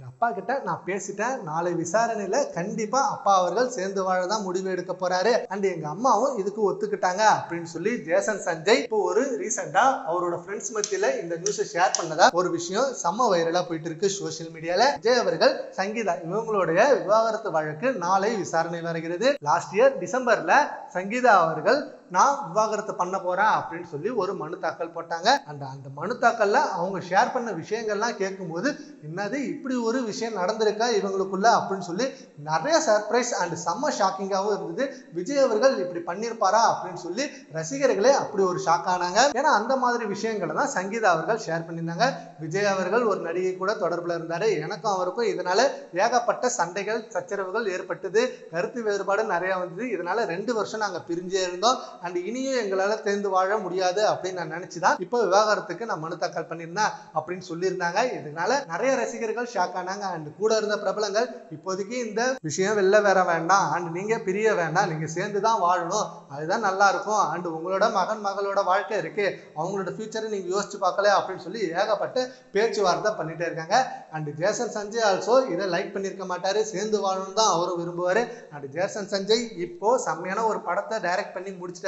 அப்பா கிட்ட நான் பேசிட்டேன், நாளை விசாரணையில கண்டிப்பா அப்பா அவர்கள் சேர்ந்து வாழ தான் முடிவு எடுக்க போறாரு அண்ட் எங்க அம்மாவும் இதுக்கு ஒத்துக்கிட்டாங்க அப்படின்னு சொல்லி ஜேசன் சஞ்சய் இப்போ ஒரு ரீசெண்டா அவரோட ஃப்ரெண்ட்ஸ் மத்தியில இந்த நியூஸை ஷேர் பண்ணதா ஒரு விஷயம் செம்ம வைரலா போயிட்டு இருக்கு சோசியல் மீடியால. விஜய் அவர்கள் சங்கீதா இவங்களுடைய விவாகரத்து வழக்கு நாளை விசாரணை வருகிறது. லாஸ்ட் இயர் டிசம்பர்ல சங்கீதா அவர்கள் நான் விவாகரத்து பண்ண போறேன் அப்படின்னு சொல்லி ஒரு மனு தாக்கல் போட்டாங்க. அந்த மனு தாக்கல்ல அவங்க ஷேர் பண்ண விஷயங்கள்லாம் கேட்கும்போது என்னது இப்படி ஒரு விஷயம் நடந்திருக்கா இவங்களுக்குள்ள அப்படின்னு சொல்லி நிறைய சர்ப்ரைஸ் அண்ட் செம்ம ஷாக்கிங்காகவும் இருந்தது. விஜய் அவர்கள் இப்படி பண்ணியிருப்பாரா அப்படின்னு சொல்லி ரசிகர்களே அப்படி ஒரு ஷாக் ஆனாங்க. ஏன்னா அந்த மாதிரி விஷயங்களை தான் சங்கீதா அவர்கள் ஷேர் பண்ணியிருந்தாங்க. விஜய் அவர்கள் ஒரு நடிகை கூட தொடர்புல இருந்தாரு. எனக்கும் அவருக்கும் இதனால ஏகப்பட்ட சண்டைகள் சச்சரவுகள் ஏற்பட்டது, கருத்து வேறுபாடு நிறைய வந்தது. இதனால 2 வருஷம் நாங்க பிரிஞ்சே இருந்தோம் அண்ட் இனியும் எங்களால சேர்ந்து வாழ முடியாது அப்படின்னு நான் நினைச்சுதான் இப்போ விவாகரத்துக்கு நான் மனு தாக்கல் பண்ணியிருந்தேன் அப்படின்னு சொல்லியிருந்தாங்க. இதனால நிறைய ரசிகர்கள் ஷாக் ஆனாங்க அண்ட் கூட இருந்த பிரபலங்கள் இப்போதைக்கு இந்த விஷயம் வெளில வேற வேண்டாம் அண்ட் நீங்க பிரிய வேண்டாம், நீங்க சேர்ந்துதான் வாழணும், அதுதான் நல்லா இருக்கும் அண்ட் உங்களோட மகளோட வாழ்க்கை இருக்கு, அவங்களோட ஃபியூச்சரை நீங்க யோசிச்சு பார்க்கல அப்படின்னு சொல்லி ஏகப்பட்ட பேச்சுவார்த்தை பண்ணிட்டே இருக்காங்க. அண்ட் ஜேசன் சஞ்சய் ஆல்சோ இதை லைக் பண்ணியிருக்க மாட்டாரு, சேர்ந்து வாழணும் தான் அவரும் விரும்புவாரு. அண்ட் ஜேசன் சஞ்சய் இப்போ செம்மையான ஒரு படத்தை டைரக்ட் பண்ணி முடிச்சிட்டாரு.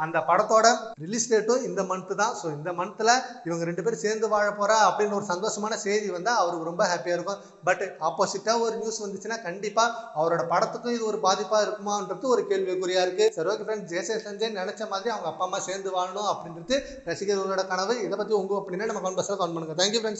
அந்த படத்தோட ரிலீஸ் டேட்டும் இந்த மந்த் தான். ஸோ இந்த மந்த்ல இவங்க 2 பேரும் சேர்ந்து வாழ போறா அப்படின்னு ஒரு சந்தோஷமான செய்தி வந்தா அவருக்கு ரொம்ப ஹாப்பியா இருக்கும். பட் ஆப்போசிட்டா ஒரு நியூஸ் வந்துச்சுன்னா கண்டிப்பா அவரோட படத்துக்கும் இது ஒரு பாதிப்பா இருக்குமான்றது ஒரு கேள்விக்குறியா இருக்கு. சரி ஓகே ஃப்ரெண்ட்ஸ், ஜேசன் சஞ்சய் நினைச்ச மாதிரி அவங்க அப்பா அம்மா சேர்ந்து வாழணும் அப்படின்றது ரசிகர்களோட கனவு. இதை பத்தி உங்க ஒப்பீனியனை நம்ம கமெண்ட் பாக்ஸ்ல கமெண்ட் பண்ணுங்க. Thank you friends.